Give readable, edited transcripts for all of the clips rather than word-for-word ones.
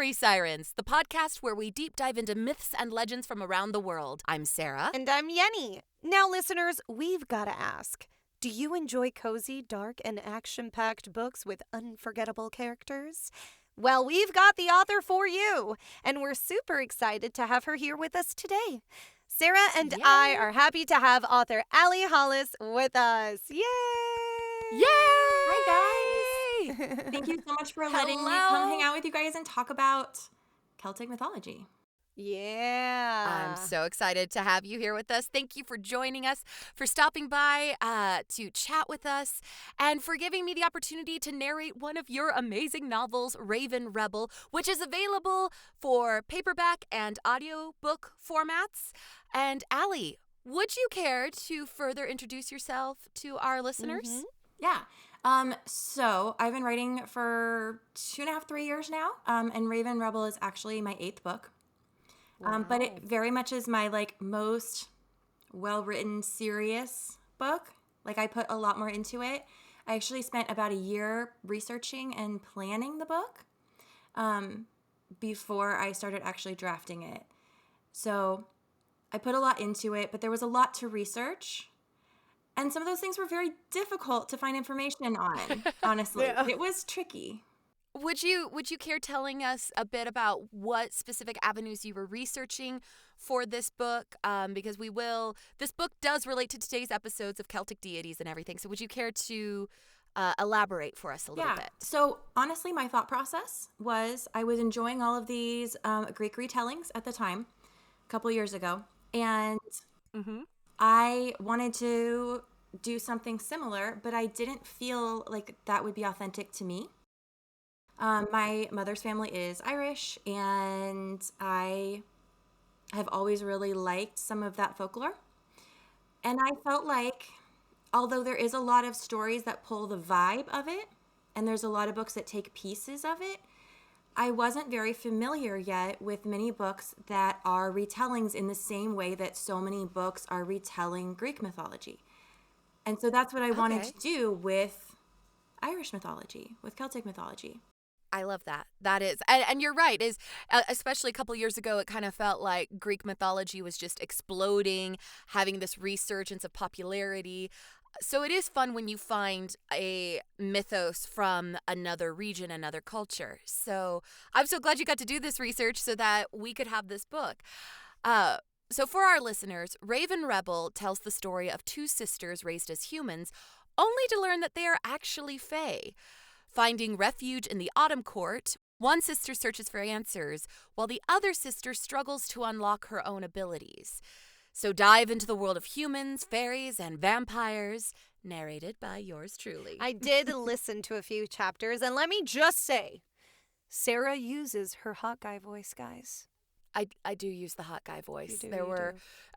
Story Sirens, the podcast where we deep dive into myths and legends from around the world. I'm Sarah. And I'm Yenny. Now, listeners, we've got to ask, do you enjoy cozy, dark, and action-packed books with unforgettable characters? Well, we've got the author for you, and we're super excited to have her here with us today. Sarah and I are happy to have author Aly Hollis with us. Yay! Yay! Hi, guys. Thank you so much for letting me come hang out with you guys and talk about Celtic mythology. Yeah. I'm so excited to have you here with us. Thank you for joining us, for stopping by to chat with us, and for giving me the opportunity to narrate one of your amazing novels, Raven Rebel, which is available for paperback and audiobook formats. And Aly, would you care to further introduce yourself to our listeners? Mm-hmm. Yeah. So I've been writing for 2.5, 3 years now, and Raven Rebel is actually my 8th book. Wow. But it very much is my most well-written, serious book. I put a lot more into it. I actually spent about a year researching and planning the book before I started actually drafting it. So I put a lot into it, but there was a lot to research. And some of those things were very difficult to find information on, honestly. Yeah. It was tricky. Would you care telling us a bit about what specific avenues you were researching for this book? Because this book does relate to today's episodes of Celtic deities and everything. So would you care to elaborate for us a little bit? So honestly, my thought process was I was enjoying all of these Greek retellings at the time, a couple years ago. And I wanted to do something similar, but I didn't feel like that would be authentic to me. My mother's family is Irish, and I have always really liked some of that folklore. And I felt like, although there is a lot of stories that pull the vibe of it, and there's a lot of books that take pieces of it, I wasn't very familiar yet with many books that are retellings in the same way that so many books are retelling Greek mythology. And so that's what I wanted to do with Irish mythology, with Celtic mythology. I love that. That is, and you're right, is especially a couple years ago, it kind of felt like Greek mythology was just exploding, having this resurgence of popularity. So it is fun when you find a mythos from another region, another culture. So I'm so glad you got to do this research so that we could have this book. So for our listeners, Raven Rebel tells the story of two sisters raised as humans, only to learn that they are actually fae. Finding refuge in the Autumn Court, one sister searches for answers, while the other sister struggles to unlock her own abilities. So dive into the world of humans, fairies, and vampires, narrated by yours truly. I did listen to a few chapters, and let me just say, Sarah uses her hot guy voice, guys. I do use the hot guy voice. You There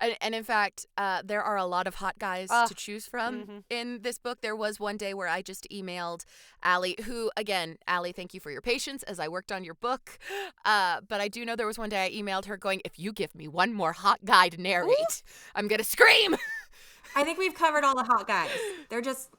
do. and in fact, there are a lot of hot guys to choose from in this book. There was one day where I just emailed Aly, who, again, Aly, thank you for your patience as I worked on your book. But I do know there was one day I emailed her going, if you give me one more hot guy to narrate, I'm going to scream. I think we've covered all the hot guys. They're just,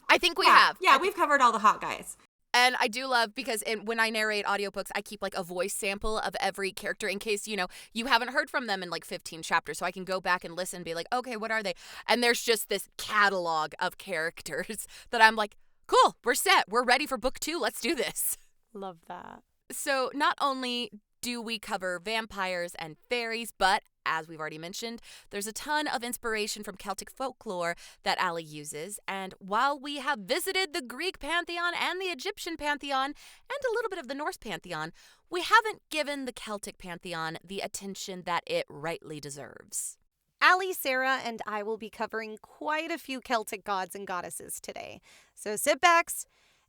I think we have. Yeah, we've covered all the hot guys. And I do love, because when I narrate audiobooks, I keep a voice sample of every character in case, you haven't heard from them in 15 chapters. So I can go back and listen and be like, okay, what are they? And there's just this catalog of characters that I'm like, cool, we're set. We're ready for book 2. Let's do this. Love that. So not only do we cover vampires and fairies, but as we've already mentioned, there's a ton of inspiration from Celtic folklore that Aly uses. And while we have visited the Greek pantheon and the Egyptian pantheon and a little bit of the Norse pantheon, we haven't given the Celtic pantheon the attention that it rightly deserves. Aly, Sarah, and I will be covering quite a few Celtic gods and goddesses today. So sit back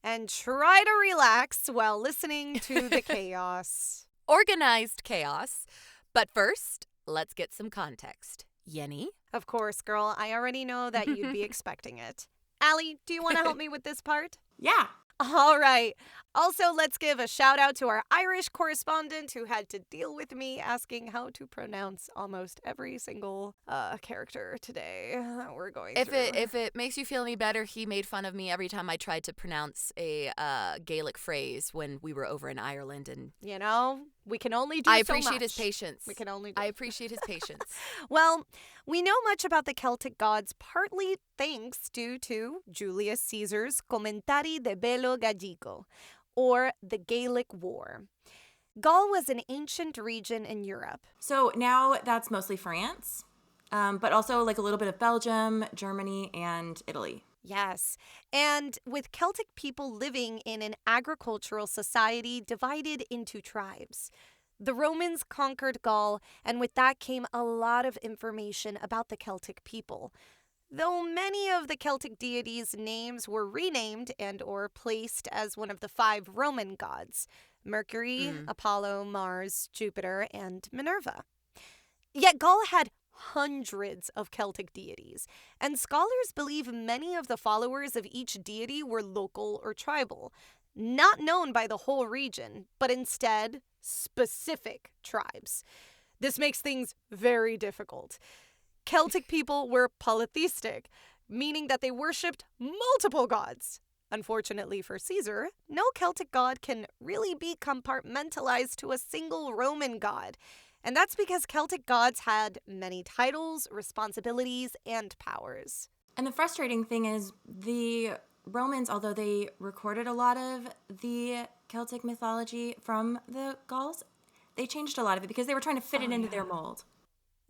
and try to relax while listening to the chaos. Organized chaos. But first, let's get some context. Yenny? Of course, girl. I already know that you'd be expecting it. Aly, do you want to help me with this part? Yeah. All right. Also, let's give a shout out to our Irish correspondent who had to deal with me asking how to pronounce almost every single character today that we're going through. If it makes you feel any better, he made fun of me every time I tried to pronounce a Gaelic phrase when we were over in Ireland, and You know, we can only do I so appreciate much. his patience. We can only do I appreciate his patience. Well, we know much about the Celtic gods partly thanks due to Julius Caesar's Commentari de Bello Gallico, or the Gaelic War. Gaul was an ancient region in Europe. So now that's mostly France, but also like a little bit of Belgium, Germany, and Italy. Yes, and with Celtic people living in an agricultural society divided into tribes. The Romans conquered Gaul, and with that came a lot of information about the Celtic people. Though many of the Celtic deities' names were renamed and or placed as one of the 5 Roman gods: Mercury, Apollo, Mars, Jupiter, and Minerva. Yet Gaul had hundreds of Celtic deities, and scholars believe many of the followers of each deity were local or tribal, not known by the whole region, but instead specific tribes. This makes things very difficult. Celtic people were polytheistic, meaning that they worshipped multiple gods. Unfortunately for Caesar, no Celtic god can really be compartmentalized to a single Roman god. And that's because Celtic gods had many titles, responsibilities, and powers. And the frustrating thing is the Romans, although they recorded a lot of the Celtic mythology from the Gauls, they changed a lot of it because they were trying to fit it into their mold.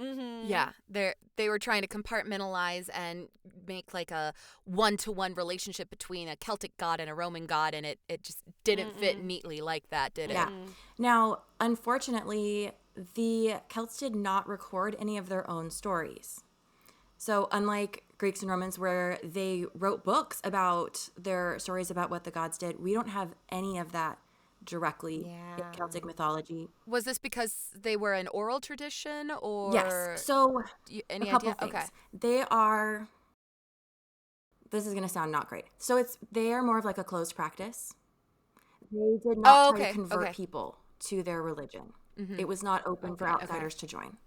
Mm-hmm. Yeah, they were trying to compartmentalize and make like a one-to-one relationship between a Celtic god and a Roman god, and it just didn't fit neatly like that, did it? Yeah. Now, unfortunately, the Celts did not record any of their own stories. So unlike Greeks and Romans where they wrote books about their stories about what the gods did, we don't have any of that directly in Celtic mythology. Was this because they were an oral tradition, or Yes. So any a couple idea? things. Okay. They are. This is going to sound not great. So they are more of like a closed practice. They did not try to convert people to their religion. It was not open for outsiders to join.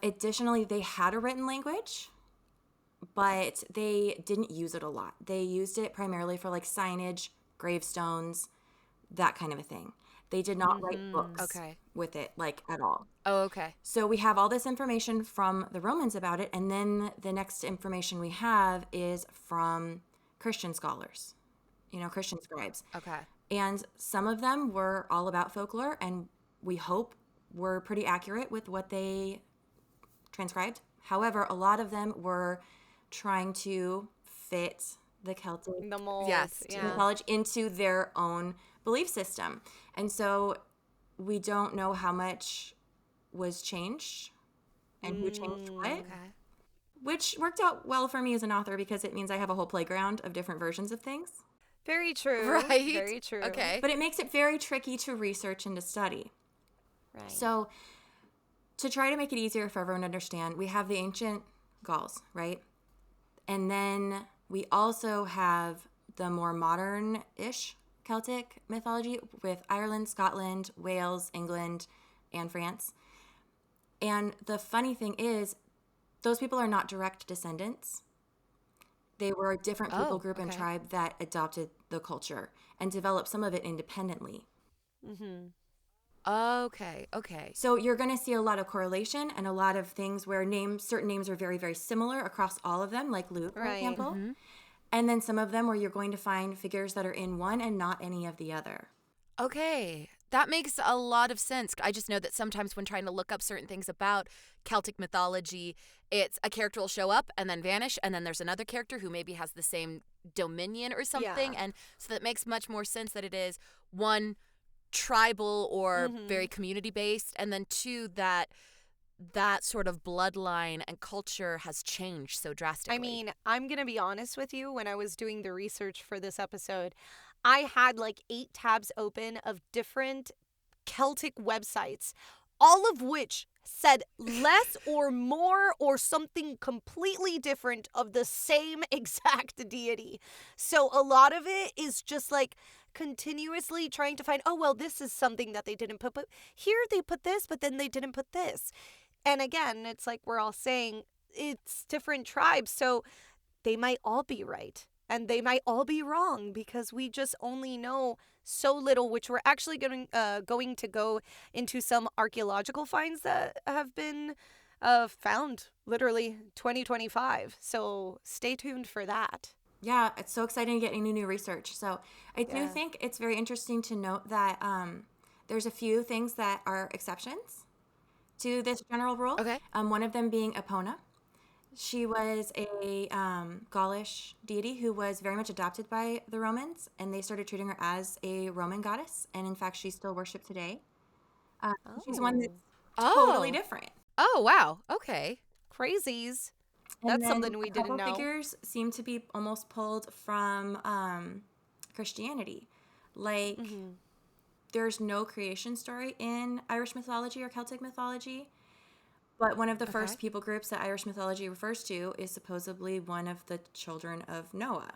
Additionally, they had a written language, but they didn't use it a lot. They used it primarily for like signage, gravestones, that kind of a thing. They did not write books with it, like, at all. Oh, okay. So we have all this information from the Romans about it, and then the next information we have is from Christian scholars, Christian scribes. Okay. And some of them were all about folklore, and we hope were pretty accurate with what they transcribed. However, a lot of them were trying to fit the Celtic mythology into their own belief system. And so we don't know how much was changed and who changed what, which worked out well for me as an author because it means I have a whole playground of different versions of things. Very true. Right. Very true. Okay. But it makes it very tricky to research and to study. Right. So to try to make it easier for everyone to understand, we have the ancient Gauls, right? And then we also have the more modern-ish Celtic mythology with Ireland, Scotland, Wales, England, and France. And the funny thing is, those people are not direct descendants. They were a different people group and tribe that adopted the culture and developed some of it independently. Okay. So you're going to see a lot of correlation and a lot of things where certain names are very, very similar across all of them, like Luke, for example. And then some of them where you're going to find figures that are in one and not any of the other. Okay. That makes a lot of sense. I just know that sometimes when trying to look up certain things about Celtic mythology, it's a character will show up and then vanish, and then there's another character who maybe has the same dominion or something. And so that makes much more sense that it is one, tribal or very community based, and then two, that sort of bloodline and culture has changed so drastically. I mean, I'm going to be honest with you. When I was doing the research for this episode, I had like 8 tabs open of different Celtic websites, all of which said less or more or something completely different of the same exact deity. So a lot of it is just like continuously trying to find, oh, well, this is something that they didn't put, but here they put this, but then they didn't put this. And again, it's like we're all saying it's different tribes, so they might all be right and they might all be wrong because we just only know so little, which we're actually going to go into some archaeological finds that have been found literally 2025. So stay tuned for that. Yeah, it's so exciting to get any new research. So I do think it's very interesting to note that there's a few things that are exceptions to this general rule. Okay. One of them being Epona. She was a Gaulish deity who was very much adopted by the Romans, and they started treating her as a Roman goddess. And in fact, she's still worshipped today. She's one that's totally different. Oh, wow. Okay. Crazies. And That's then something we didn't know. Figures seem to be almost pulled from Christianity. Like, there's no creation story in Irish mythology or Celtic mythology. But one of the first people groups that Irish mythology refers to is supposedly one of the children of Noah.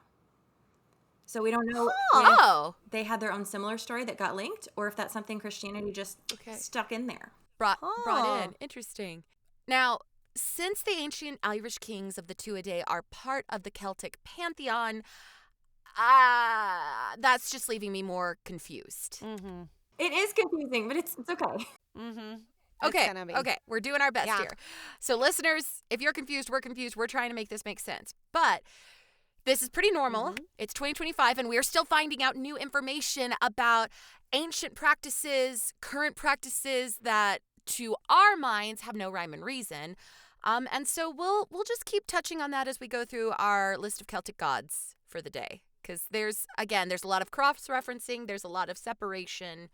So we don't know if they had their own similar story that got linked, or if that's something Christianity just stuck in there. Brought in. Interesting. Now, since the ancient Irish kings of the Tuatha are part of the Celtic Pantheon, that's just leaving me more confused. Mm-hmm. It is confusing, but it's okay. Mm-hmm. Okay, we're doing our best here. So listeners, if you're confused, we're trying to make this make sense. But this is pretty normal. It's 2025, and we're still finding out new information about ancient practices, current practices that to our minds have no rhyme and reason. And so we'll just keep touching on that as we go through our list of Celtic gods for the day. Because there's a lot of cross-referencing, there's a lot of separation,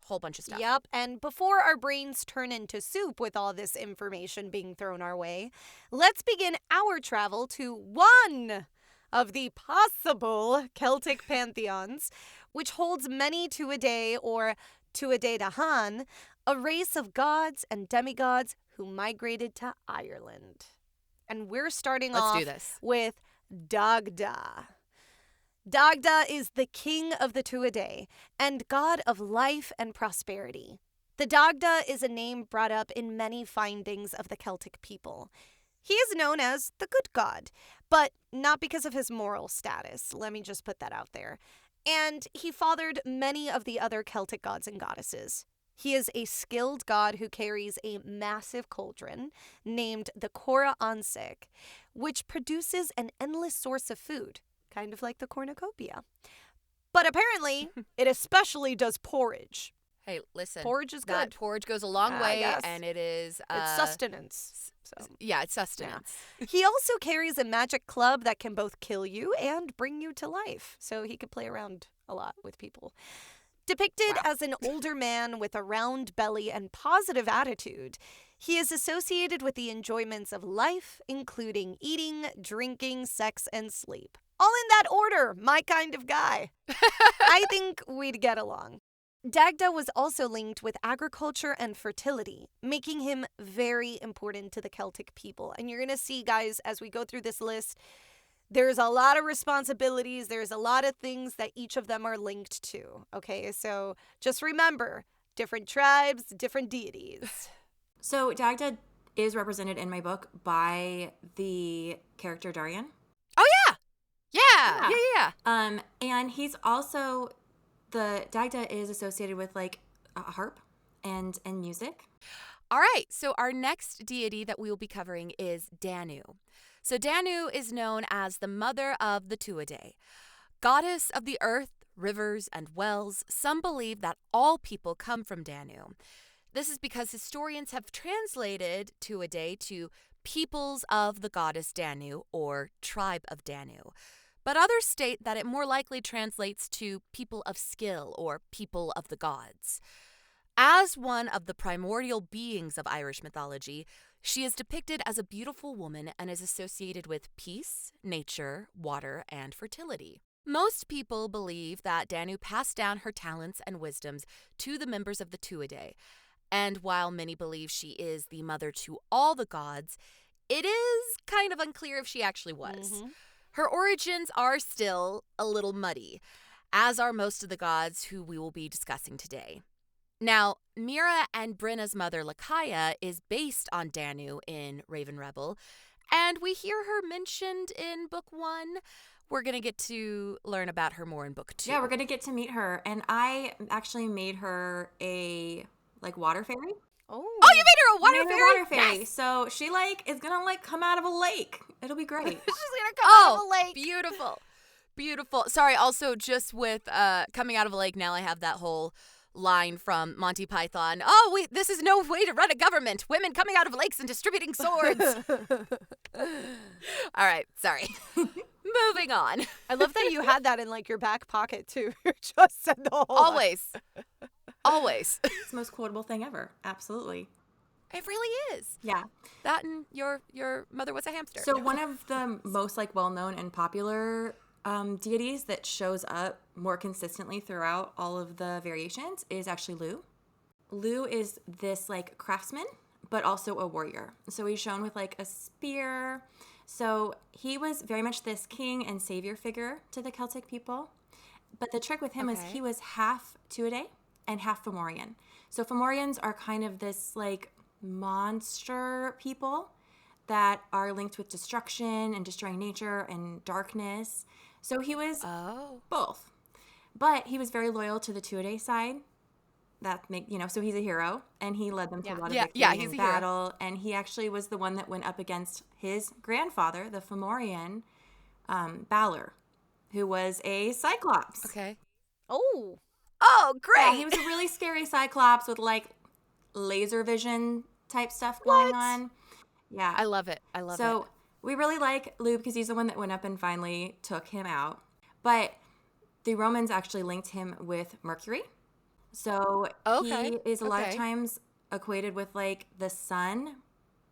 whole bunch of stuff. Yep, and before our brains turn into soup with all this information being thrown our way, let's begin our travel to one of the possible Celtic pantheons, which holds many Tuatha or Tuatha De Han, a race of gods and demigods who migrated to Ireland. And we're starting off with Dagda. Dagda is the king of the Tuatha and god of life and prosperity. The Dagda is a name brought up in many findings of the Celtic people. He is known as the good god, but not because of his moral status. Let me just put that out there. And he fathered many of the other Celtic gods and goddesses. He is a skilled god who carries a massive cauldron named the Cora Ansig, which produces an endless source of food. Kind of like the cornucopia. But apparently, it especially does porridge. Hey, listen. Porridge is good. That porridge goes a long way, and it is... it's sustenance. So. Yeah, it's sustenance. Yeah. He also carries a magic club that can both kill you and bring you to life. So he could play around a lot with people. Depicted as an older man with a round belly and positive attitude, he is associated with the enjoyments of life, including eating, drinking, sex, and sleep. All in that order, my kind of guy. I think we'd get along. Dagda was also linked with agriculture and fertility, making him very important to the Celtic people. And you're going to see, guys, as we go through this list, there's a lot of responsibilities. There's a lot of things that each of them are linked to. Okay, so just remember, different tribes, different deities. So Dagda is represented in my book by the character Darian. Oh, yeah. Yeah. And he's also, the Dagda is associated with like a harp and music. All right, so our next deity that we will be covering is Danu. So Danu is known as the mother of the Tuatha. Goddess of the earth, rivers, and wells, some believe that all people come from Danu. This is because historians have translated Tuatha to peoples of the goddess Danu or tribe of Danu. But others state that it more likely translates to people of skill or people of the gods. As one of the primordial beings of Irish mythology, she is depicted as a beautiful woman and is associated with peace, nature, water, and fertility. Most people believe that Danu passed down her talents and wisdoms to the members of the Tuatha, And while many believe she is the mother to all the gods, it is kind of unclear if she actually was. Mm-hmm. Her origins are still a little muddy, as are most of the gods who we will be discussing today. Now, Mira and Brenna's mother, Lakaya, is based on Danu in Raven Rebel, and we hear her mentioned in book 1. We're going to get to learn about her more in book 2. Yeah, we're going to get to meet her, and I actually made her a, water fairy. Oh, you made her a water fairy? Water fairy. Yes. So she, is going to, come out of a lake. It'll be great. she's gonna come out of a lake. Beautiful. Beautiful. Sorry, also just with coming out of a lake, now I have that whole line from Monty Python. Oh, wait, this is no way to run a government. Women coming out of lakes and distributing swords. All right, sorry. Moving on. I love that you had that in your back pocket too. You just said the whole Always. Always. It's the most quotable thing ever. Absolutely. It really is. Yeah. That and your mother was a hamster. So one of the most well-known and popular deities that shows up more consistently throughout all of the variations is actually Lu. Lu is this craftsman, but also a warrior. So he's shown with a spear. So he was very much this king and savior figure to the Celtic people. But the trick with him is he was half Tuatha and half Fomorian. So Fomorians are kind of this monster people that are linked with destruction and destroying nature and darkness. So he was both. But he was very loyal to the Tuatha side. So he's a hero, and he led them to a lot of victory in battle. And he actually was the one that went up against his grandfather, the Fomorian, Balor, who was a cyclops. Okay. Oh, great. Yeah, he was a really scary cyclops with laser vision type stuff going on. Yeah. I love it. So we really like Lu because he's the one that went up and finally took him out. But the Romans actually linked him with Mercury. So he is a lot of times equated with the sun,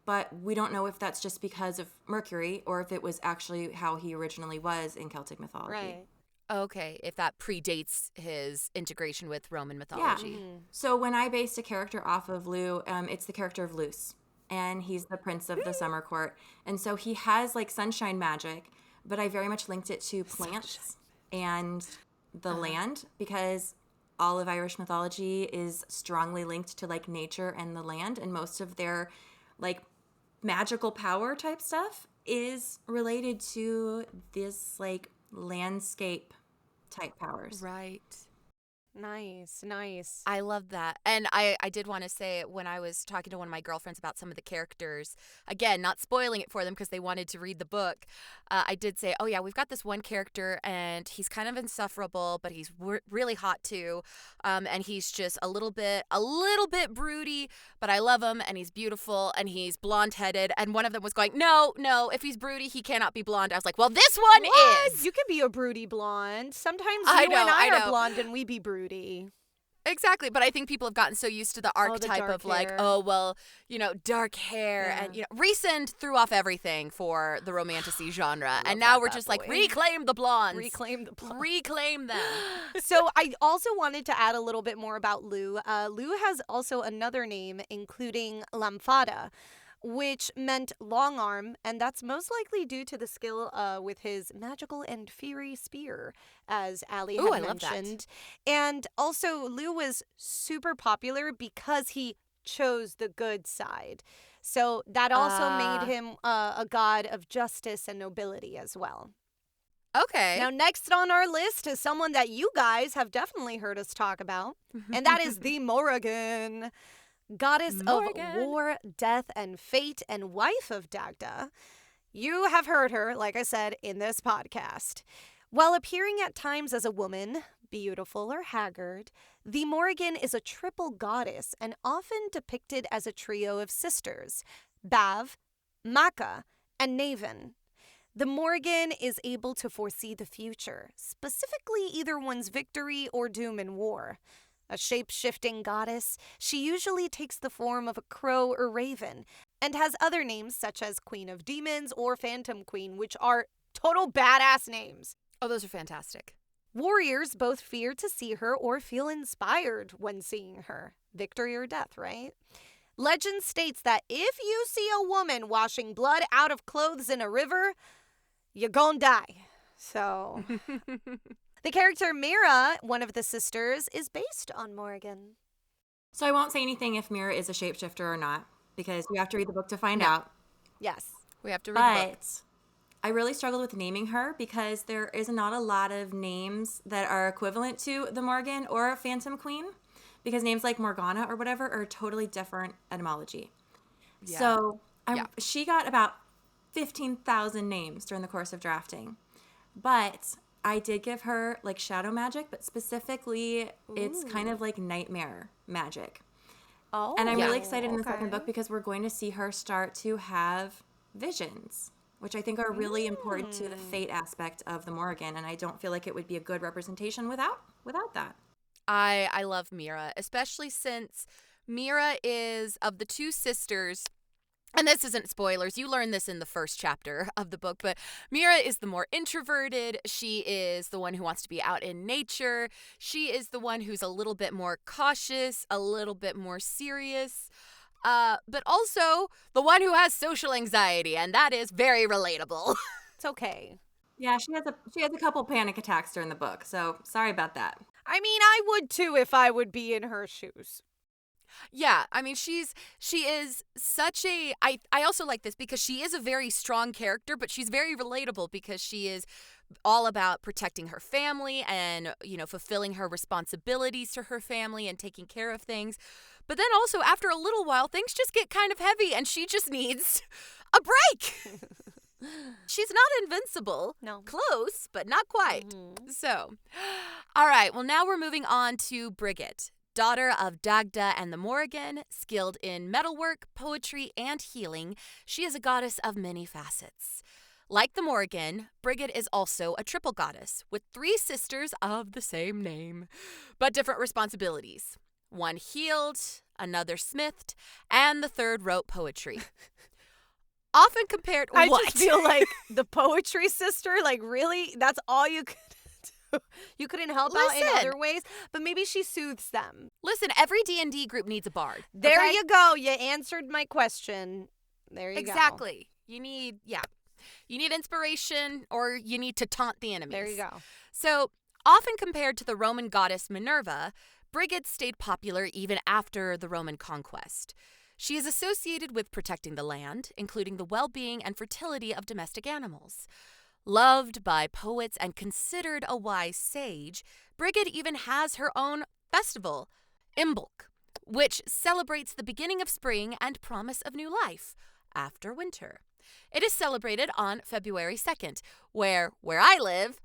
but we don't know if that's just because of Mercury or if it was actually how he originally was in Celtic mythology. right. Okay, if that predates his integration with Roman mythology. Yeah. So when I based a character off of Lu, it's the character of Luce, and he's the prince of the summer court. And so he has sunshine magic, but I very much linked it to plants and the land because all of Irish mythology is strongly linked to nature and the land, and most of their magical power type stuff is related to this landscape type powers. Right. Nice. I love that. And I did want to say, when I was talking to one of my girlfriends about some of the characters, again, not spoiling it for them because they wanted to read the book, I did say, oh yeah, we've got this one character and he's kind of insufferable, but he's really hot too. And he's just a little bit broody, but I love him, and he's beautiful, and he's blonde-headed. And one of them was going, no, if he's broody, he cannot be blonde. I was like, well, this one is. You can be a broody blonde. Sometimes you and I are blonde and we be broody. Exactly, but I think people have gotten so used to the archetype of hair. dark hair, Yeah. and Rhysand threw off everything for the romantasy genre, and now we're just reclaim the blondes, reclaim them. So I also wanted to add a little bit more about Lu. Lu has also another name, including Lamfada, which meant long arm, and that's most likely due to the skill with his magical and fiery spear, as Aly had mentioned. And also, Lu was super popular because he chose the good side. So that also made him a god of justice and nobility as well. Okay. Now, next on our list is someone that you guys have definitely heard us talk about, and that is the Morrigan. Goddess of war, death, and fate, and wife of Dagda. You have heard her, like I said, in this podcast. While appearing at times as a woman, beautiful or haggard, the Morrigan is a triple goddess and often depicted as a trio of sisters, Bav, Macha, and Naven. The Morrigan is able to foresee the future, specifically either one's victory or doom in war. A shape-shifting goddess, she usually takes the form of a crow or raven, and has other names such as Queen of Demons or Phantom Queen, which are total badass names. Oh, those are fantastic. Warriors both fear to see her or feel inspired when seeing her. Victory or death, right? Legend states that if you see a woman washing blood out of clothes in a river, you're gonna die. So, the character Mira, one of the sisters, is based on Morgan. So I won't say anything if Mira is a shapeshifter or not, because you have to read the book to find out. Yes. We have to read the book. But I really struggled with naming her because there is not a lot of names that are equivalent to the Morgan or Phantom Queen, because names like Morgana or whatever are totally different etymology. Yeah. So she got about 15,000 names during the course of drafting. But I did give her like shadow magic, but specifically it's kind of like nightmare magic. Oh, And I'm really excited in the second book because we're going to see her start to have visions, which I think are really important to the fate aspect of the Morgan. And I don't feel like it would be a good representation without that. I love Mira, especially since Mira is, of the two sisters, and this isn't spoilers, you learn this in the first chapter of the book, but Mira is the more introverted. She is the one who wants to be out in nature. She is the one who's a little bit more cautious, a little bit more serious, but also the one who has social anxiety, and that is very relatable. It's okay. Yeah, she has a couple panic attacks during the book, so sorry about that. I mean, I would too if I would be in her shoes. Yeah, I mean, she is such a, I also like this because she is a very strong character, but she's very relatable because she is all about protecting her family and, fulfilling her responsibilities to her family and taking care of things. But then also after a little while, things just get kind of heavy and she just needs a break. She's not invincible. No. Close, but not quite. So, all right, well, now we're moving on to Brigid. Daughter of Dagda and the Morrigan, skilled in metalwork, poetry, and healing, she is a goddess of many facets. Like the Morrigan, Brigid is also a triple goddess, with 3 sisters of the same name, but different responsibilities. One healed, another smithed, and the third wrote poetry. Often compared... I what? just feel like the poetry sister, like, really? That's all you could do? You couldn't help out in other ways, but maybe she soothes them. Listen, every D&D group needs a bard. There okay? you go. You answered my question. There you go. Exactly. You need inspiration, or you need to taunt the enemies. There you go. So, often compared to the Roman goddess Minerva, Brigid stayed popular even after the Roman conquest. She is associated with protecting the land, including the well-being and fertility of domestic animals. Loved by poets and considered a wise sage, Brigid even has her own festival, Imbolc, which celebrates the beginning of spring and promise of new life after winter. It is celebrated on February 2nd, where I live,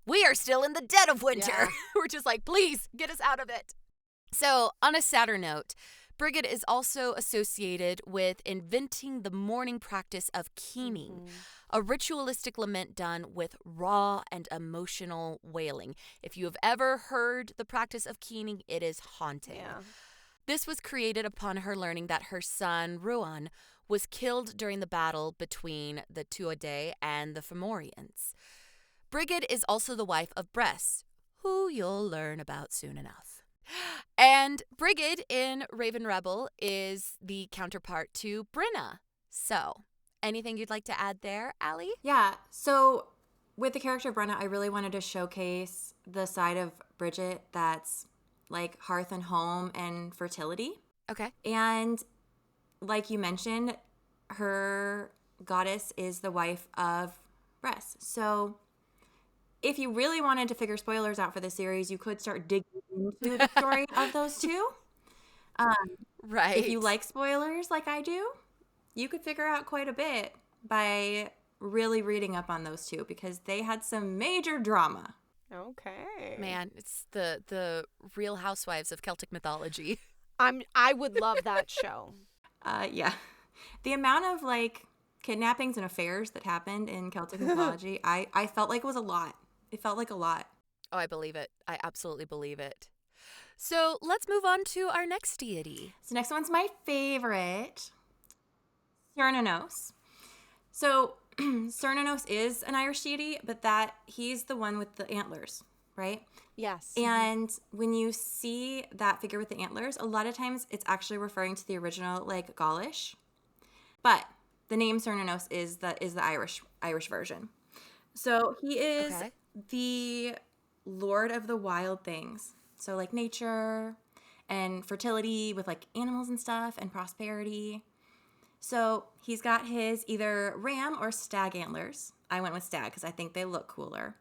we are still in the dead of winter. Yeah. We're just like, please, get us out of it. So, on a sadder note, Brigid is also associated with inventing the mourning practice of keening, a ritualistic lament done with raw and emotional wailing. If you have ever heard the practice of keening, it is haunting. Yeah. This was created upon her learning that her son, Ruan, was killed during the battle between the Tuatha and the Fomorians. Brigid is also the wife of Bress, who you'll learn about soon enough. And Brigid in Raven Rebel is the counterpart to Brenna. So, anything you'd like to add there, Aly? Yeah, so with the character Brenna, I really wanted to showcase the side of Bridget that's like hearth and home and fertility. Okay. And like you mentioned, her goddess is the wife of Bress. So if you really wanted to figure spoilers out for the series, you could start digging into the story of those two. Right. If you like spoilers like I do, you could figure out quite a bit by really reading up on those two because they had some major drama. Okay. Man, it's the Real Housewives of Celtic mythology. I would love that show. Yeah. The amount of like kidnappings and affairs that happened in Celtic mythology, I felt like it was a lot. It felt like a lot. Oh, I believe it. I absolutely believe it. So let's move on to our next deity. So next one's my favorite, Cernunnos. So Cernunnos is an Irish deity, but he's the one with the antlers. right? Yes. And when you see that figure with the antlers, a lot of times it's actually referring to the original, like, Gaulish. But the name Cernunnos is the Irish version. So he is Okay. the lord of the wild things. So, like, nature and fertility with, like, animals and stuff and prosperity. So he's got his either ram or stag antlers. I went with stag because I think they look cooler.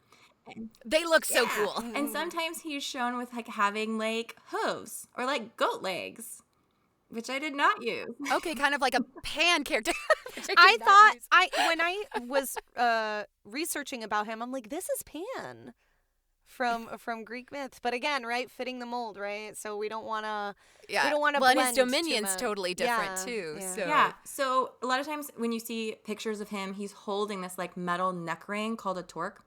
They look so Yeah. cool. And sometimes he's shown with, like, having, like, hooves or, like, goat legs, which I did not use. Okay, kind of like a Pan character. I thought when I was researching about him, I'm like, this is Pan from Greek myth. But again, right, fitting the mold, right? So we don't want to. Yeah. We don't want to well, blend and his dominion's too much. totally different Yeah, too. yeah. So Yeah. So a lot of times when you see pictures of him, he's holding this, like, metal neck ring called a torque.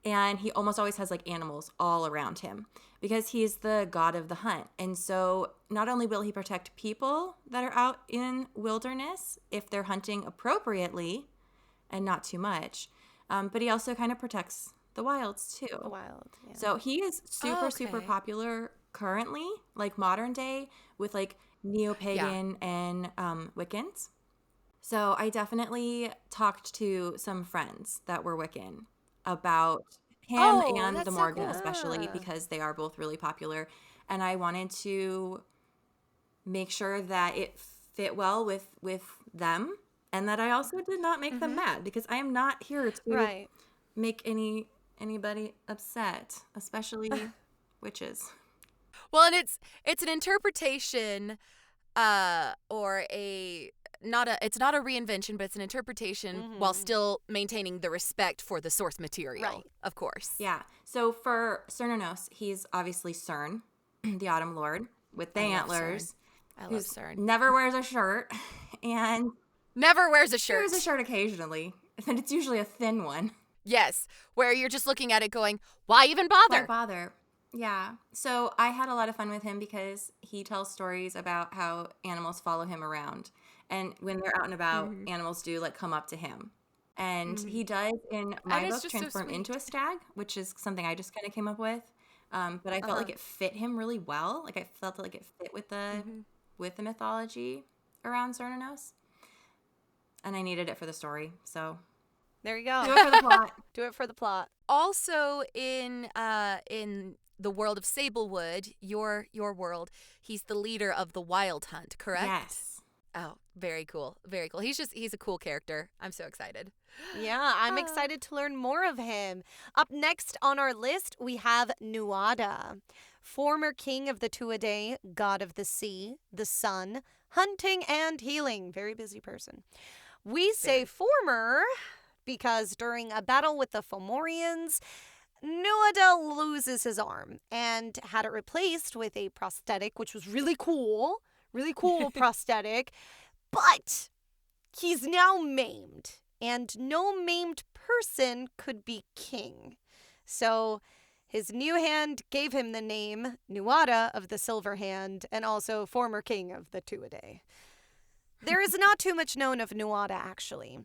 And he almost always has, like, animals all around him because he's the god of the hunt. And so not only will he protect people that are out in wilderness if they're hunting appropriately and not too much, but he also kind of protects the wilds too. The wild. Yeah. So he is super Okay. popular currently, like modern day, with, like, neo-pagan and Wiccans. So I definitely talked to some friends that were Wiccan about him Oh, and that's the so Morgan cool. especially Ah. because they are both really popular. And I wanted to make sure that it fit well with them and that I also did not make them mad because I am not here to Right. make anybody upset, especially witches. Well, and it's an interpretation, or it's not a reinvention, but it's an interpretation while still maintaining the respect for the source material, Right. of course. Yeah. So for Cernunnos, he's obviously Cern, the Autumn Lord, with the I love antlers. I love Who's Cern. never wears a shirt and Never wears a shirt. wears a shirt occasionally, and it's usually a thin one. Yes, where you're just looking at it going, why even bother? Why bother? Yeah. So I had a lot of fun with him because he tells stories about how animals follow him around. And when they're out and about, animals do, like, come up to him. And he does, in my it's book, just so transform sweet. into a stag, which is something I just kind of came up with. But I felt like it fit him really well. Like, I felt like it fit with the mythology around Cernunnos. And I needed it for the story. So There you go. do it for the plot. Do it for the plot. Also in the world of Sablewood, your world, he's the leader of the Wild Hunt, correct? Yes. Oh, very cool. Very cool. He's a cool character. I'm so excited. Yeah, I'm excited to learn more of him. Up next on our list, we have Nuada, former king of the Tuatha, god of the sea, the sun, hunting, and healing. Very busy person. We say former because during a battle with the Fomorians, Nuada loses his arm and had it replaced with a prosthetic, which was really cool prosthetic. But he's now maimed, and no maimed person could be king. So his new hand gave him the name Nuada of the Silver Hand and also former king of the Tuatha. There is not too much known of Nuada, actually,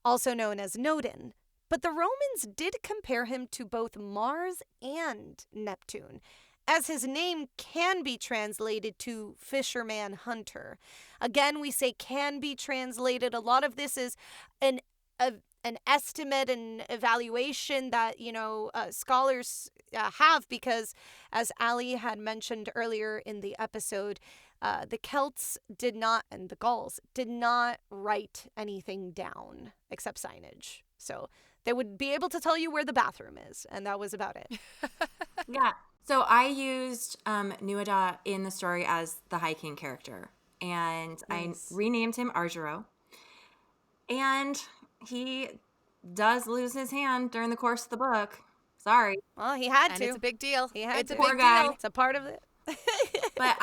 also known as Nodin, but the Romans did compare him to both Mars and Neptune, as his name can be translated to fisherman hunter. Again, we say can be translated. A lot of this is an estimate and evaluation that, scholars have because, as Aly had mentioned earlier in the episode, the Celts did not, and the Gauls did not write anything down except signage. So they would be able to tell you where the bathroom is, and that was about it. Yeah. So I used Nuada in the story as the High King character, and Nice. I renamed him Argiro. And he does lose his hand during the course of the book. Sorry. Well, he had And to. it's a big deal. He had It's to. a Poor big guy. deal. It's a part of it. But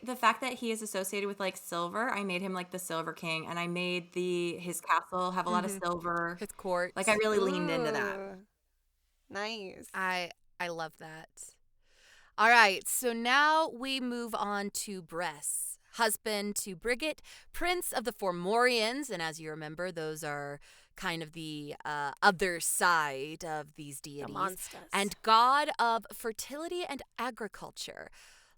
the fact that he is associated with, like, silver, I made him, like, the Silver King, and I made his castle have a lot of silver. His court. Like, I really leaned into that. Ooh. Nice. I love that. All right, so now we move on to Bress, husband to Brigit, prince of the Fomorians, and as you remember, those are kind of the other side of these deities, The monsters. and god of fertility and agriculture.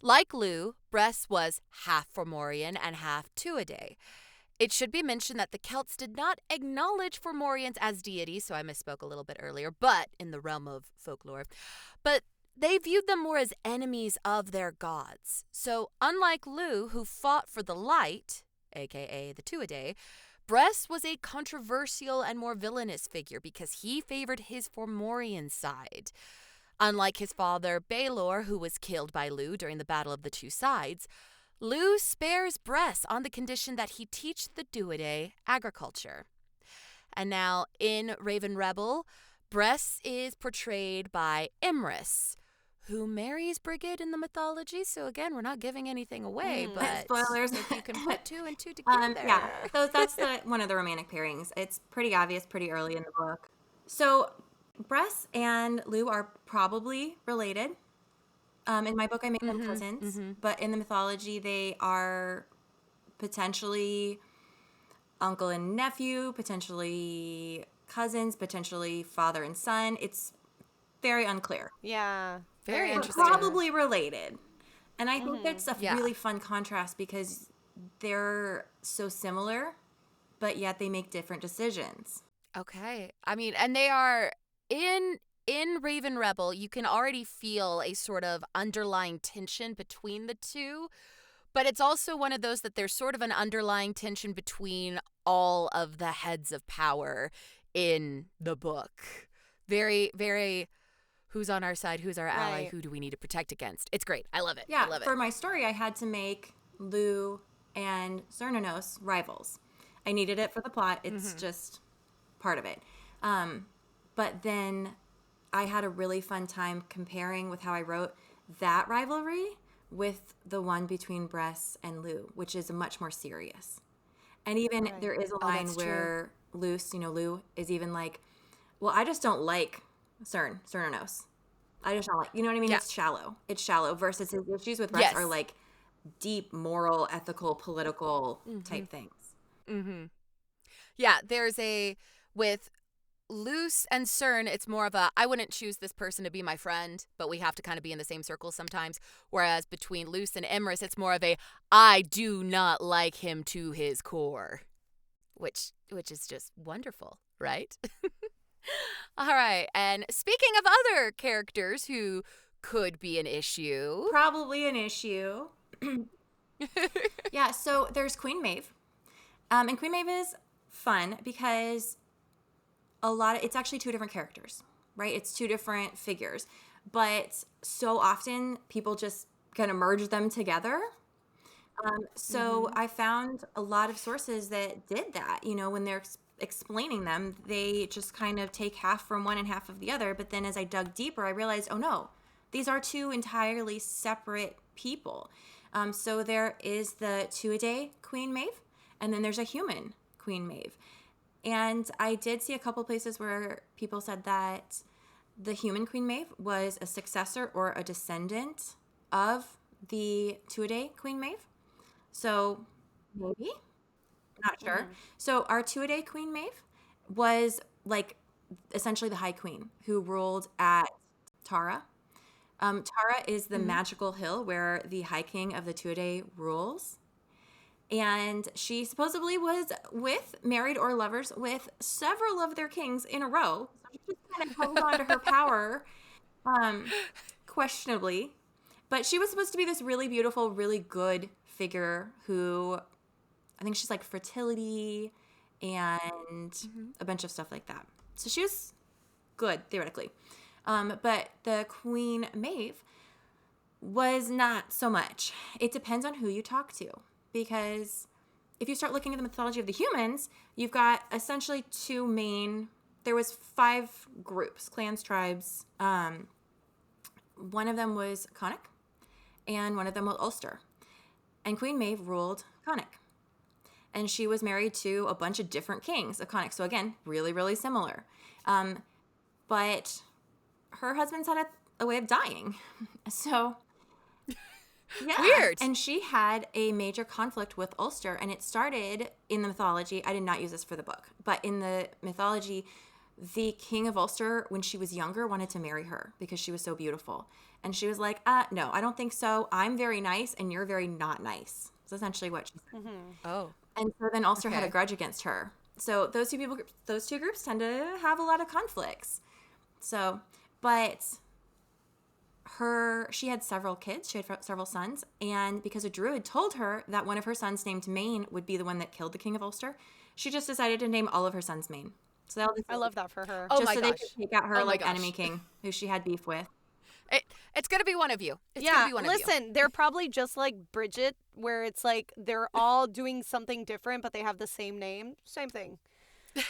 Like Lu, Bress was half Fomorian and half Tuatha. It should be mentioned that the Celts did not acknowledge Fomorians as deities, so I misspoke a little bit earlier, but in the realm of folklore. But they viewed them more as enemies of their gods. So unlike Lu, who fought for the light, aka the Tuatha, Bress was a controversial and more villainous figure because he favored his Fomorian side. Unlike his father, Baelor, who was killed by Lu during the Battle of the Two Sides, Lu spares Bress on the condition that he teach the Tuatha agriculture. And now, in Raven Rebel, Bress is portrayed by Imris, who marries Brigid in the mythology. So again, we're not giving anything away, but spoilers. if you can put two and two together. Yeah, so that's one of the romantic pairings. It's pretty obvious pretty early in the book. So Bress and Lu are probably related. In my book, I make them cousins, but in the mythology, they are potentially uncle and nephew, potentially cousins, potentially father and son. It's very unclear. Yeah. Very But interesting. probably related. And I think it's a really fun contrast because they're so similar, but yet they make different decisions. Okay. I mean, and they are in Raven Rebel, you can already feel a sort of underlying tension between the two, but it's also one of those that there's sort of an underlying tension between all of the heads of power in the book. Very, very, who's on our side, who's our ally, Right. who do we need to protect against? It's great. I love it. Yeah, I love it. for my story, I had to make Lu and Cernunnos rivals. I needed it for the plot. It's just part of it. But then I had a really fun time comparing with how I wrote that rivalry with the one between Bress and Lu, which is much more serious. And even there is a line that's where Lu is even like, well, I just don't like Cernunnos. I just don't like, you know what I mean? Yeah. It's shallow. It's shallow versus his issues with Bress Yes. are like deep moral, ethical, political type things. Yeah, with Luce and Cern, it's more of a, I wouldn't choose this person to be my friend, but we have to kind of be in the same circle sometimes. Whereas between Luce and Imris, it's more of a, I do not like him to his core, which is just wonderful, right? All right, and speaking of other characters who could be an issue. Probably an issue. Yeah, so there's Queen Maeve. And Queen Maeve is fun because it's actually two different characters, right? It's two different figures. But so often people just kind of merge them together. So I found a lot of sources that did that. When they're explaining them, they just kind of take half from one and half of the other. But then as I dug deeper, I realized, oh no, these are two entirely separate people. So there is the Tuatha Queen Maeve, and then there's a human Queen Maeve. And I did see a couple places where people said that the human Queen Maeve was a successor or a descendant of the Tuatha Queen Maeve. So maybe, not sure. So our Tuatha Queen Maeve was like essentially the High Queen who ruled at Tara. Tara is the magical hill where the High King of the Tuatha rules. And she supposedly was married or lovers with several of their kings in a row. So she just kind of held on to her power, questionably. But she was supposed to be this really beautiful, really good figure who, I think she's like fertility and a bunch of stuff like that. So she was good, theoretically. But the Queen Maeve was not so much. It depends on who you talk to. Because if you start looking at the mythology of the humans, you've got essentially there was 5 groups, clans, tribes. One of them was Connacht, and one of them was Ulster. And Queen Maeve ruled Connacht. And she was married to a bunch of different kings of Connacht. So again, really, really similar. But her husband's had a way of dying. So Yeah. Weird. And she had a major conflict with Ulster, and it started in the mythology. I did not use this for the book, but in the mythology, the king of Ulster, when she was younger, wanted to marry her because she was so beautiful. And she was like, no, I don't think so. I'm very nice, and you're very not nice. That's essentially what she said. Oh. And so then Ulster had a Okay. grudge against her. So those two groups tend to have a lot of conflicts. So, but she had several kids. She had several sons, and because a druid told her that one of her sons named Maine would be the one that killed the king of Ulster, she just decided to name all of her sons Maine. So I love that for her. Oh just my so gosh. they could take out her Oh my like gosh. enemy king who she had beef with. It's going to be one of you. It's Yeah, going to be one of you. listen, they're probably just like Bridget, where it's like they're all doing something different, but they have the same name. Same thing.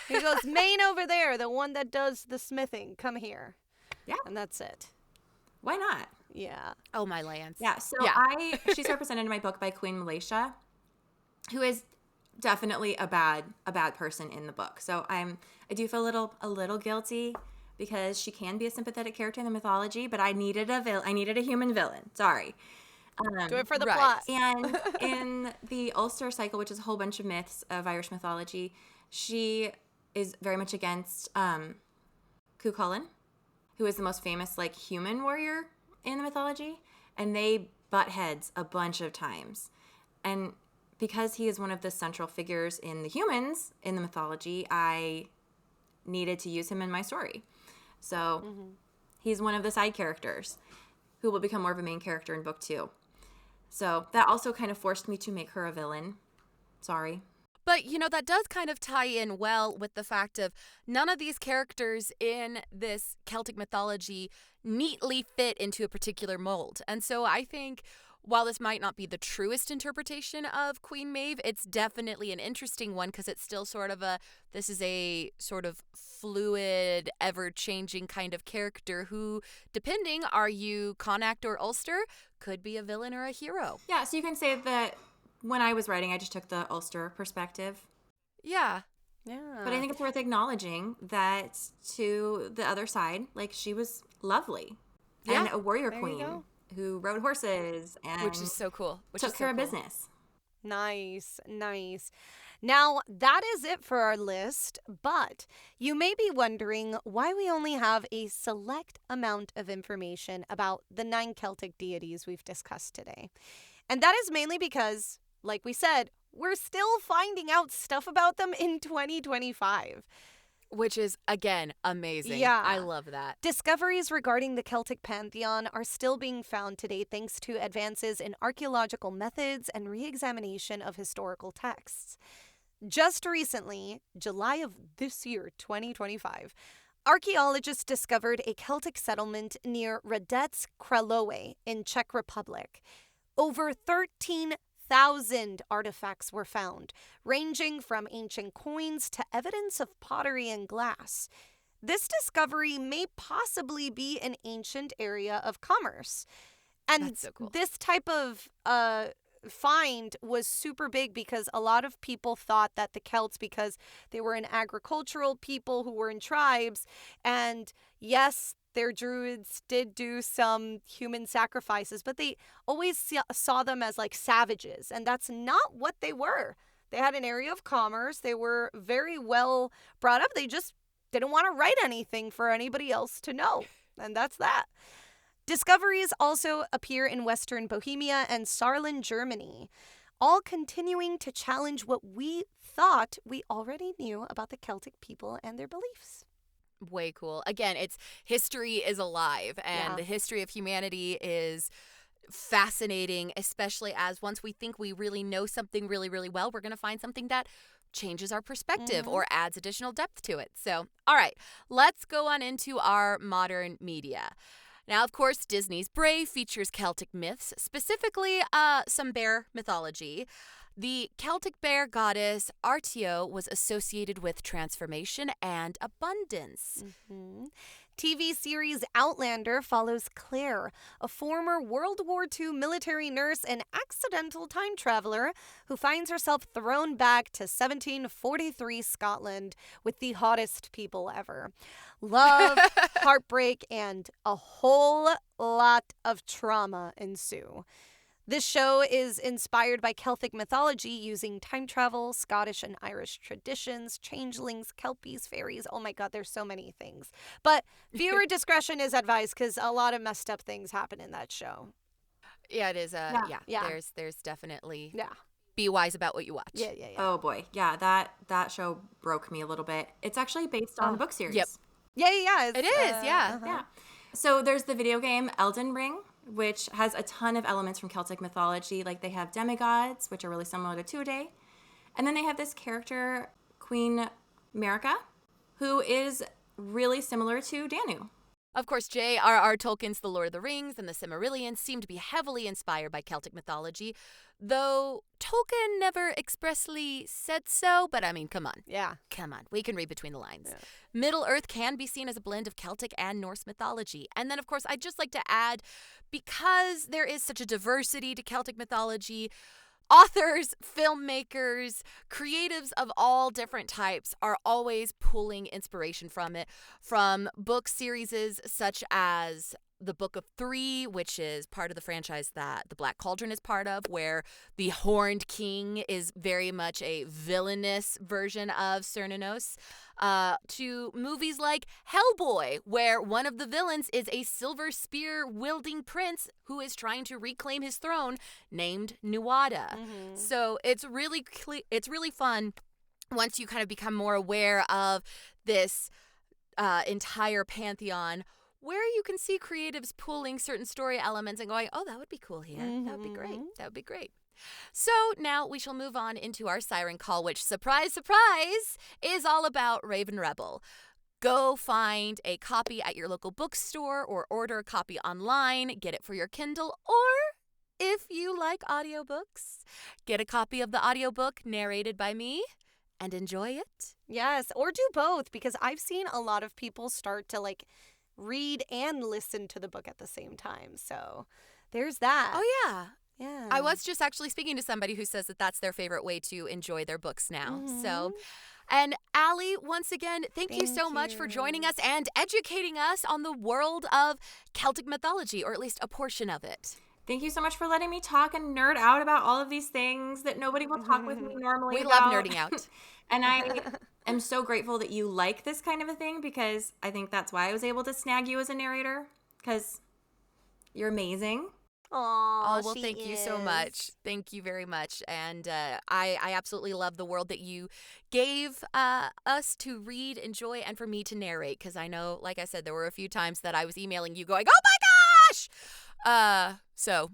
He goes, Maine over there, the one that does the smithing, come here. Yeah. And that's it. Why not? Yeah. Oh, my lands. Yeah. So Yeah. she's represented in my book by Queen Malaysia, who is definitely a bad person in the book. So I do feel a little guilty because she can be a sympathetic character in the mythology, but I needed a human villain. Sorry. Do it for the right. plot. And in the Ulster cycle, which is a whole bunch of myths of Irish mythology, she is very much against Cuchulainn, who is the most famous like human warrior in the mythology, and they butt heads a bunch of times. And because he is one of the central figures in the humans in the mythology, I needed to use him in my story. So he's one of the side characters who will become more of a main character in book 2. So that also kind of forced me to make her a villain. Sorry. But, that does kind of tie in well with the fact of none of these characters in this Celtic mythology neatly fit into a particular mold. And so I think while this might not be the truest interpretation of Queen Maeve, it's definitely an interesting one because it's still this is a sort of fluid, ever-changing kind of character who, depending, are you Connacht or Ulster, could be a villain or a hero. Yeah, so you can say that when I was writing, I just took the Ulster perspective. Yeah. Yeah. But I think it's worth acknowledging that to the other side, like she was lovely. Yeah, and a warrior there you queen go. who rode horses and Which is so cool. took care of business. Nice, nice. Now, that is it for our list, but you may be wondering why we only have a select amount of information about the 9 Celtic deities we've discussed today. And that is mainly because, like we said, we're still finding out stuff about them in 2025. Which is, again, amazing. Yeah. I love that. Discoveries regarding the Celtic Pantheon are still being found today thanks to advances in archaeological methods and re-examination of historical texts. Just recently, July of this year, 2025, archaeologists discovered a Celtic settlement near Hradec Králové in Czech Republic. Over 13,000 artifacts were found, ranging from ancient coins to evidence of pottery and glass. This discovery may possibly be an ancient area of commerce. And That's so cool. this type of find was super big because a lot of people thought that the Celts, because they were an agricultural people who were in tribes, and yes, their druids did do some human sacrifices, but they always saw them as like savages, and that's not what they were. They had an area of commerce. They were very well brought up. They just didn't want to write anything for anybody else to know, and that's that. Discoveries also appear in Western Bohemia and Saarland, Germany, all continuing to challenge what we thought we already knew about the Celtic people and their beliefs. Way cool. Again, history is alive, and Yeah. the history of humanity is fascinating, especially as once we think we really know something really, really well, we're going to find something that changes our perspective or adds additional depth to it. So, all right, let's go on into our modern media. Now, of course, Disney's Brave features Celtic myths, specifically some bear mythology. The Celtic bear goddess Artio was associated with transformation and abundance. TV series Outlander follows Claire, a former World War II military nurse and accidental time traveler who finds herself thrown back to 1743 Scotland with the hottest people ever. Love, heartbreak, and a whole lot of trauma ensue. This show is inspired by Celtic mythology using time travel, Scottish and Irish traditions, changelings, kelpies, fairies. Oh my God, there's so many things. But viewer discretion is advised because a lot of messed up things happen in that show. Yeah, it is. Yeah. There's definitely. Yeah. Be wise about what you watch. Yeah. Oh boy, yeah, that show broke me a little bit. It's actually based on the book series. Yep. Yeah. It is. Yeah. Yeah. So there's the video game Elden Ring, which has a ton of elements from Celtic mythology. Like they have demigods, which are really similar to Tuatha. And then they have this character, Queen Marika, who is really similar to Danu. Of course, J.R.R. Tolkien's The Lord of the Rings and the Silmarillion seem to be heavily inspired by Celtic mythology, though Tolkien never expressly said so, but I mean, come on. Yeah. Come on. We can read between the lines. Yeah. Middle-earth can be seen as a blend of Celtic and Norse mythology. And then, of course, I'd just like to add, because there is such a diversity to Celtic mythology, authors, filmmakers, creatives of all different types are always pulling inspiration from it, from book series such as the Book of Three, which is part of the franchise that the Black Cauldron is part of, where the Horned King is very much a villainous version of Cernunnos, to movies like Hellboy, where one of the villains is a silver spear-wielding prince who is trying to reclaim his throne, named Nuada. Mm-hmm. So it's really fun once you kind of become more aware of this entire pantheon, where you can see creatives pulling certain story elements and going, oh, that would be cool here. Mm-hmm. That would be great. That would be great. So now we shall move on into our siren call, which, surprise, surprise, is all about Raven Rebel. Go find a copy at your local bookstore or order a copy online. Get it for your Kindle, or if you like audiobooks, get a copy of the audiobook narrated by me and enjoy it. Yes, or do both, because I've seen a lot of people start to read and listen to the book at the same time. So there's that. Oh, yeah. Yeah. I was just actually speaking to somebody who says that that's their favorite way to enjoy their books now. Mm-hmm. So, and Aly, once again, thank you so much for joining us and educating us on the world of Celtic mythology, or at least a portion of it. Thank you so much for letting me talk and nerd out about all of these things that nobody will talk with me normally We about. love nerding out. And I am so grateful that you like this kind of a thing, because I think that's why I was able to snag you as a narrator, because you're amazing. Aww, Oh, well, thank you so much. Thank you very much. And I absolutely love the world that you gave us to read, enjoy, and for me to narrate, because I know, like I said, there were a few times that I was emailing you going, oh my gosh! So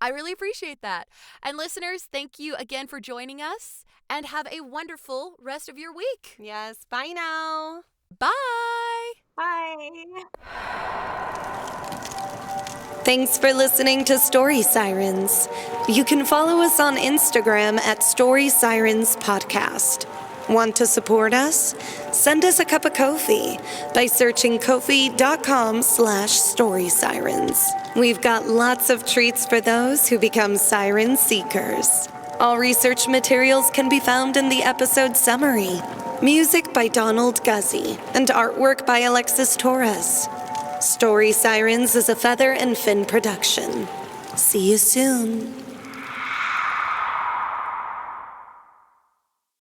I really appreciate that. And listeners, thank you again for joining us, and have a wonderful rest of your week. Yes, bye now. Bye! Bye. Thanks for listening to Story Sirens. You can follow us on Instagram at Story Sirens Podcast. Want to support us? Send us a cup of Ko-fi by searching ko-fi.com/storysirens. We've got lots of treats for those who become siren seekers. All research materials can be found in the episode summary. Music by Donald Guzzi and artwork by Alexis Torres. Story Sirens is a Feather and Fin production. See you soon.